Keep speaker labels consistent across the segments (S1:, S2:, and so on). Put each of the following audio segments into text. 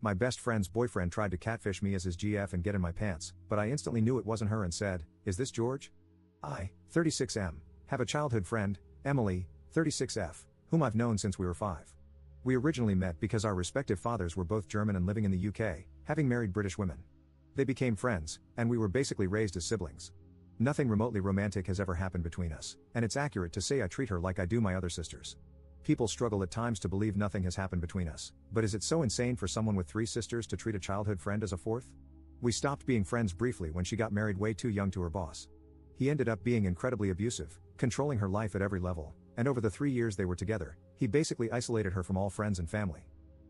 S1: My best friend's boyfriend tried to catfish me as his GF and get in my pants, but I instantly knew it wasn't her and said, "Is this George?" I, 36M, have a childhood friend, Emily, 36F, whom I've known since we were 5. We originally met because our respective fathers were both German and living in the UK, having married British women. They became friends, and we were basically raised as siblings. Nothing remotely romantic has ever happened between us, and it's accurate to say I treat her like I do my other sisters. People struggle at times to believe nothing has happened between us, but is it so insane for someone with 3 sisters to treat a childhood friend as a 4th? We stopped being friends briefly when she got married way too young to her boss. He ended up being incredibly abusive, controlling her life at every level, and over the 3 years they were together, he basically isolated her from all friends and family.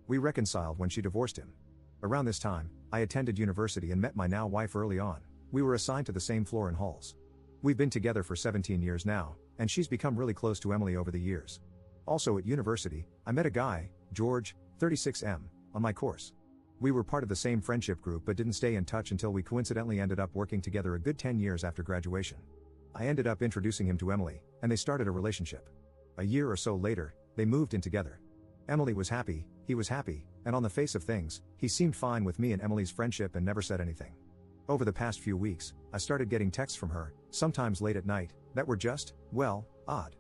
S1: We reconciled when she divorced him. Around this time, I attended university and met my now wife early on. We were assigned to the same floor in halls. We've been together for 17 years now, and she's become really close to Emily over the years. Also at university, I met a guy, George, 36M, on my course. We were part of the same friendship group but didn't stay in touch until we coincidentally ended up working together a good 10 years after graduation. I ended up introducing him to Emily, and they started a relationship. A year or so later, they moved in together. Emily was happy, he was happy, and on the face of things, he seemed fine with me and Emily's friendship and never said anything. Over the past few weeks, I started getting texts from her, sometimes late at night, that were just, well, odd.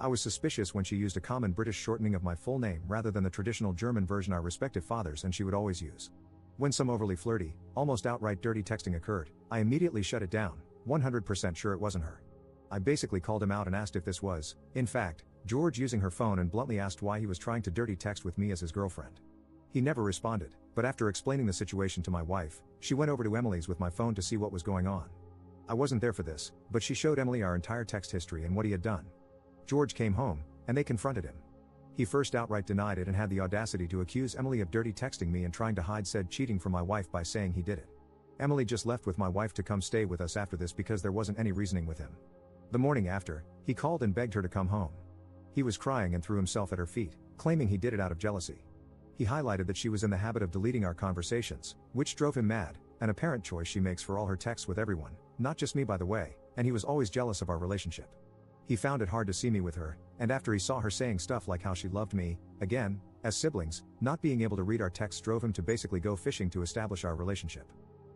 S1: I was suspicious when she used a common British shortening of my full name rather than the traditional German version our respective fathers and she would always use. When some overly flirty, almost outright dirty texting occurred, I immediately shut it down, 100% sure it wasn't her. I basically called him out and asked if this was, in fact, George using her phone and bluntly asked why he was trying to dirty text with me as his girlfriend. He never responded, but after explaining the situation to my wife, she went over to Emily's with my phone to see what was going on. I wasn't there for this, but she showed Emily our entire text history and what he had done. George came home, and they confronted him. He first outright denied it and had the audacity to accuse Emily of dirty texting me and trying to hide said cheating from my wife by saying he did it. Emily just left with my wife to come stay with us after this because there wasn't any reasoning with him. The morning after, he called and begged her to come home. He was crying and threw himself at her feet, claiming he did it out of jealousy. He highlighted that she was in the habit of deleting our conversations, which drove him mad, an apparent choice she makes for all her texts with everyone, not just me by the way, and he was always jealous of our relationship. He found it hard to see me with her, and after he saw her saying stuff like how she loved me, again, as siblings, not being able to read our texts drove him to basically go fishing to establish our relationship.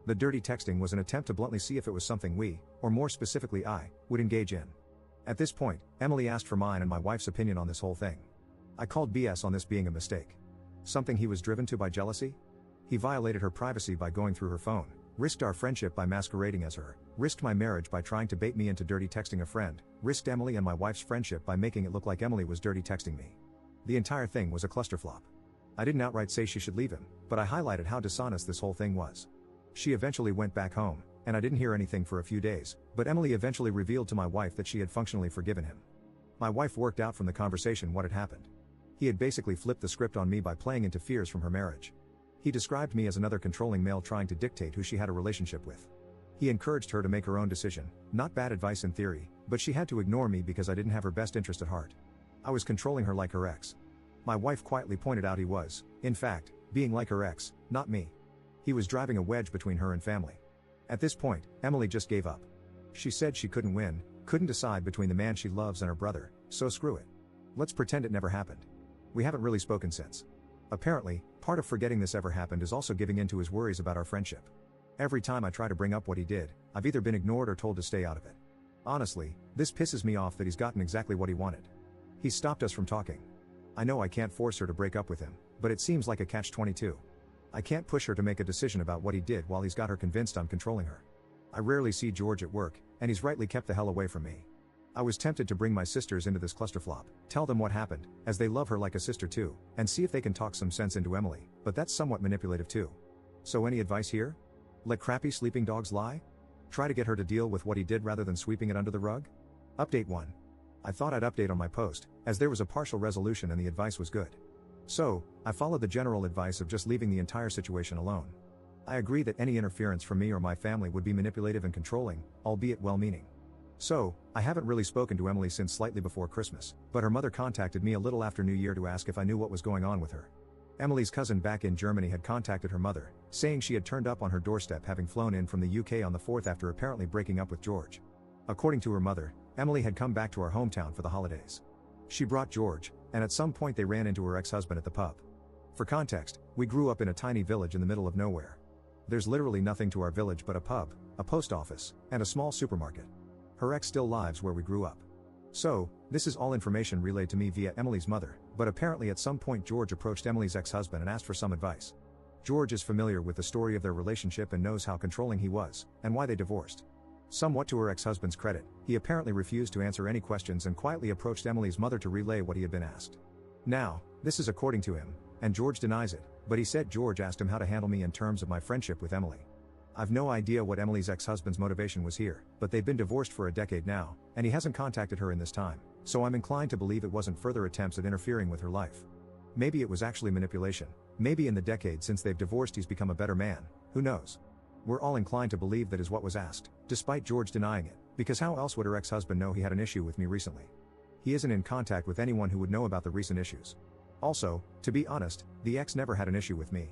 S1: The dirty texting was an attempt to bluntly see if it was something we, or more specifically I, would engage in. At this point, Emily asked for mine and my wife's opinion on this whole thing. I called BS on this being a mistake. Something he was driven to by jealousy? He violated her privacy by going through her phone, risked our friendship by masquerading as her, risked my marriage by trying to bait me into dirty texting a friend, risked Emily and my wife's friendship by making it look like Emily was dirty texting me. The entire thing was a clusterflop. I didn't outright say she should leave him, but I highlighted how dishonest this whole thing was. She eventually went back home, and I didn't hear anything for a few days, but Emily eventually revealed to my wife that she had functionally forgiven him. My wife worked out from the conversation what had happened. He had basically flipped the script on me by playing into fears from her marriage. He described me as another controlling male trying to dictate who she had a relationship with. He encouraged her to make her own decision, not bad advice in theory, but she had to ignore me because I didn't have her best interest at heart. I was controlling her like her ex. My wife quietly pointed out he was, in fact, being like her ex, not me. He was driving a wedge between her and family. At this point, Emily just gave up. She said she couldn't win, couldn't decide between the man she loves and her brother, so screw it. Let's pretend it never happened. We haven't really spoken since. Apparently, part of forgetting this ever happened is also giving in to his worries about our friendship. Every time I try to bring up what he did, I've either been ignored or told to stay out of it. Honestly, this pisses me off that he's gotten exactly what he wanted. He's stopped us from talking. I know I can't force her to break up with him, but it seems like a catch-22. I can't push her to make a decision about what he did while he's got her convinced I'm controlling her. I rarely see George at work, and he's rightly kept the hell away from me. I was tempted to bring my sisters into this clusterflop, tell them what happened, as they love her like a sister too, and see if they can talk some sense into Emily, but that's somewhat manipulative too. So any advice here? Let crappy sleeping dogs lie? Try to get her to deal with what he did rather than sweeping it under the rug? Update 1. I thought I'd update on my post, as there was a partial resolution and the advice was good. So, I followed the general advice of just leaving the entire situation alone. I agree that any interference from me or my family would be manipulative and controlling, albeit well-meaning. So, I haven't really spoken to Emily since slightly before Christmas, but her mother contacted me a little after New Year to ask if I knew what was going on with her. Emily's cousin back in Germany had contacted her mother, saying she had turned up on her doorstep having flown in from the UK on the 4th after apparently breaking up with George. According to her mother, Emily had come back to our hometown for the holidays. She brought George, and at some point they ran into her ex-husband at the pub. For context, we grew up in a tiny village in the middle of nowhere. There's literally nothing to our village but a pub, a post office, and a small supermarket. Her ex still lives where we grew up. So, this is all information relayed to me via Emily's mother, but apparently at some point George approached Emily's ex-husband and asked for some advice. George is familiar with the story of their relationship and knows how controlling he was, and why they divorced. Somewhat to her ex-husband's credit, he apparently refused to answer any questions and quietly approached Emily's mother to relay what he had been asked. Now, this is according to him, and George denies it, but he said George asked him how to handle me in terms of my friendship with Emily. I've no idea what Emily's ex-husband's motivation was here, but they've been divorced for a decade now, and he hasn't contacted her in this time, so I'm inclined to believe it wasn't further attempts at interfering with her life. Maybe it was actually manipulation. Maybe in the decade since they've divorced he's become a better man, who knows? We're all inclined to believe that is what was asked, despite George denying it, because how else would her ex-husband know he had an issue with me recently? He isn't in contact with anyone who would know about the recent issues. Also, to be honest, the ex never had an issue with me.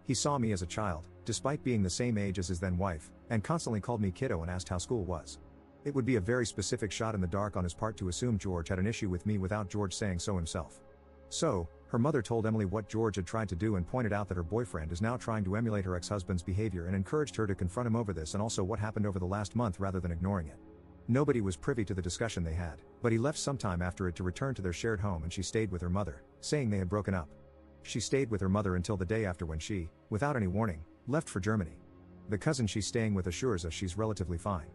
S1: He saw me as a child, despite being the same age as his then wife, and constantly called me kiddo and asked how school was. It would be a very specific shot in the dark on his part to assume George had an issue with me without George saying so himself. So, her mother told Emily what George had tried to do and pointed out that her boyfriend is now trying to emulate her ex-husband's behavior and encouraged her to confront him over this and also what happened over the last month rather than ignoring it. Nobody was privy to the discussion they had, but he left sometime after it to return to their shared home and she stayed with her mother, saying they had broken up. She stayed with her mother until the day after when she, without any warning, left for Germany. The cousin she's staying with assures us she's relatively fine.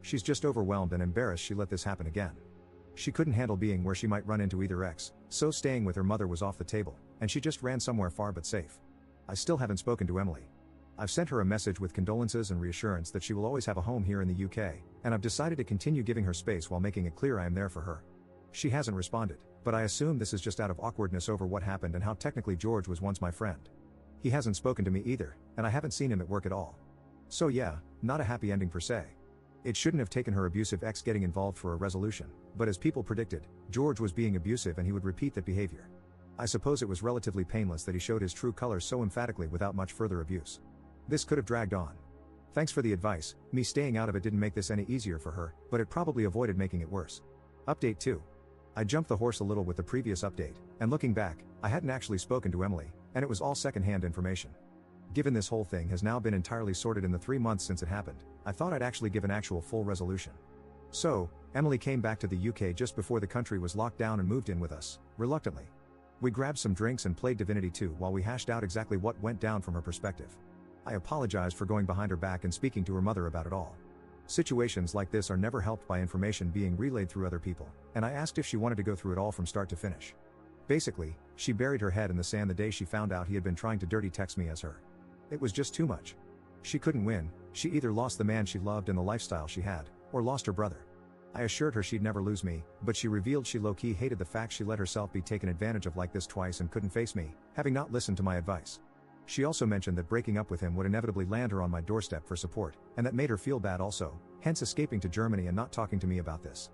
S1: She's just overwhelmed and embarrassed she let this happen again. She couldn't handle being where she might run into either ex, so staying with her mother was off the table, and she just ran somewhere far but safe. I still haven't spoken to Emily. I've sent her a message with condolences and reassurance that she will always have a home here in the UK, and I've decided to continue giving her space while making it clear I am there for her. She hasn't responded, but I assume this is just out of awkwardness over what happened and how technically George was once my friend. He hasn't spoken to me either, and I haven't seen him at work at all. So yeah, not a happy ending per se. It shouldn't have taken her abusive ex getting involved for a resolution, but as people predicted, George was being abusive and he would repeat that behavior. I suppose it was relatively painless that he showed his true colors so emphatically without much further abuse. This could have dragged on. Thanks for the advice. Me staying out of it didn't make this any easier for her, but it probably avoided making it worse. Update 2. I jumped the horse a little with the previous update, and looking back, I hadn't actually spoken to Emily, and it was all secondhand information. Given this whole thing has now been entirely sorted in the 3 months since it happened, I thought I'd actually give an actual full resolution. So, Emily came back to the UK just before the country was locked down and moved in with us, reluctantly. We grabbed some drinks and played Divinity 2 while we hashed out exactly what went down from her perspective. I apologized for going behind her back and speaking to her mother about it all. Situations like this are never helped by information being relayed through other people, and I asked if she wanted to go through it all from start to finish. Basically, she buried her head in the sand the day she found out he had been trying to dirty text me as her. It was just too much. She couldn't win. She either lost the man she loved and the lifestyle she had, or lost her brother. I assured her she'd never lose me, but she revealed she low-key hated the fact she let herself be taken advantage of like this twice and couldn't face me, having not listened to my advice. She also mentioned that breaking up with him would inevitably land her on my doorstep for support, and that made her feel bad also, hence escaping to Germany and not talking to me about this.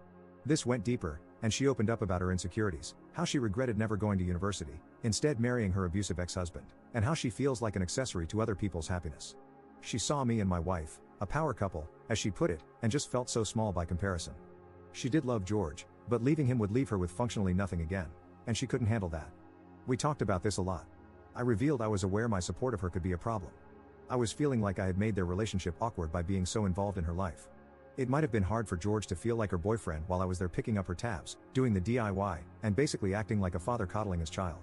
S1: This went deeper, and she opened up about her insecurities, how she regretted never going to university, instead marrying her abusive ex-husband, and how she feels like an accessory to other people's happiness. She saw me and my wife, a power couple, as she put it, and just felt so small by comparison. She did love George, but leaving him would leave her with functionally nothing again, and she couldn't handle that. We talked about this a lot. I revealed I was aware my support of her could be a problem. I was feeling like I had made their relationship awkward by being so involved in her life. It might have been hard for George to feel like her boyfriend while I was there picking up her tabs, doing the DIY, and basically acting like a father coddling his child.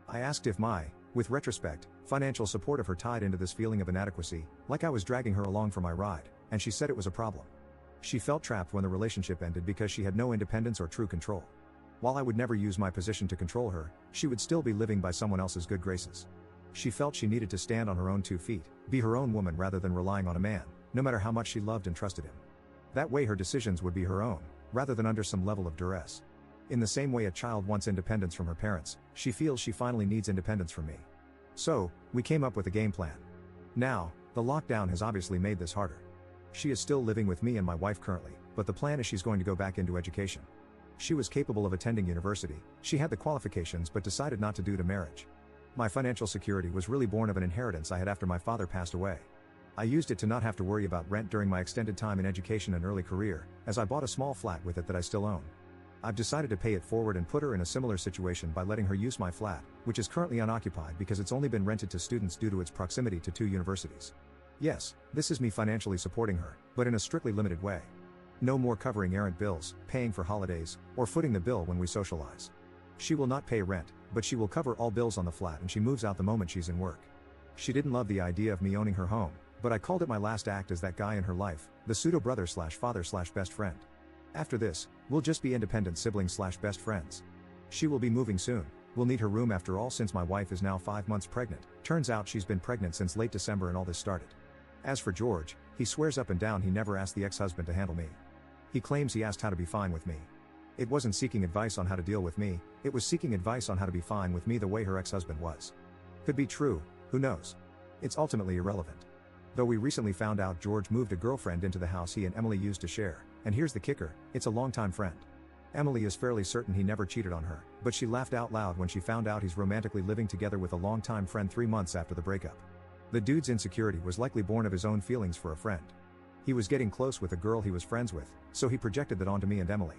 S1: I asked if my, with retrospect, financial support of her tied into this feeling of inadequacy, like I was dragging her along for my ride, and she said it was a problem. She felt trapped when the relationship ended because she had no independence or true control. While I would never use my position to control her, she would still be living by someone else's good graces. She felt she needed to stand on her own 2 feet, be her own woman rather than relying on a man, no matter how much she loved and trusted him. That way her decisions would be her own, rather than under some level of duress. In the same way a child wants independence from her parents, she feels she finally needs independence from me. So, we came up with a game plan. Now, the lockdown has obviously made this harder. She is still living with me and my wife currently, but the plan is she's going to go back into education. She was capable of attending university, she had the qualifications but decided not to due to marriage. My financial security was really born of an inheritance I had after my father passed away. I used it to not have to worry about rent during my extended time in education and early career, as I bought a small flat with it that I still own. I've decided to pay it forward and put her in a similar situation by letting her use my flat, which is currently unoccupied because it's only been rented to students due to its proximity to 2 universities. Yes, this is me financially supporting her, but in a strictly limited way. No more covering errant bills, paying for holidays, or footing the bill when we socialize. She will not pay rent, but she will cover all bills on the flat and she moves out the moment she's in work. She didn't love the idea of me owning her home, but I called it my last act as that guy in her life, the pseudo-brother/father/best friend. After this, we'll just be independent siblings/best friends. She will be moving soon. We'll need her room after all since my wife is now 5 months pregnant. Turns out she's been pregnant since late December and all this started. As for George, he swears up and down he never asked the ex-husband to handle me. He claims he asked how to be fine with me. It wasn't seeking advice on how to deal with me, it was seeking advice on how to be fine with me the way her ex-husband was. Could be true, who knows? It's ultimately irrelevant. Though we recently found out George moved a girlfriend into the house he and Emily used to share, and here's the kicker, it's a longtime friend. Emily is fairly certain he never cheated on her, but she laughed out loud when she found out he's romantically living together with a longtime friend 3 months after the breakup. The dude's insecurity was likely born of his own feelings for a friend. He was getting close with a girl he was friends with, so he projected that onto me and Emily.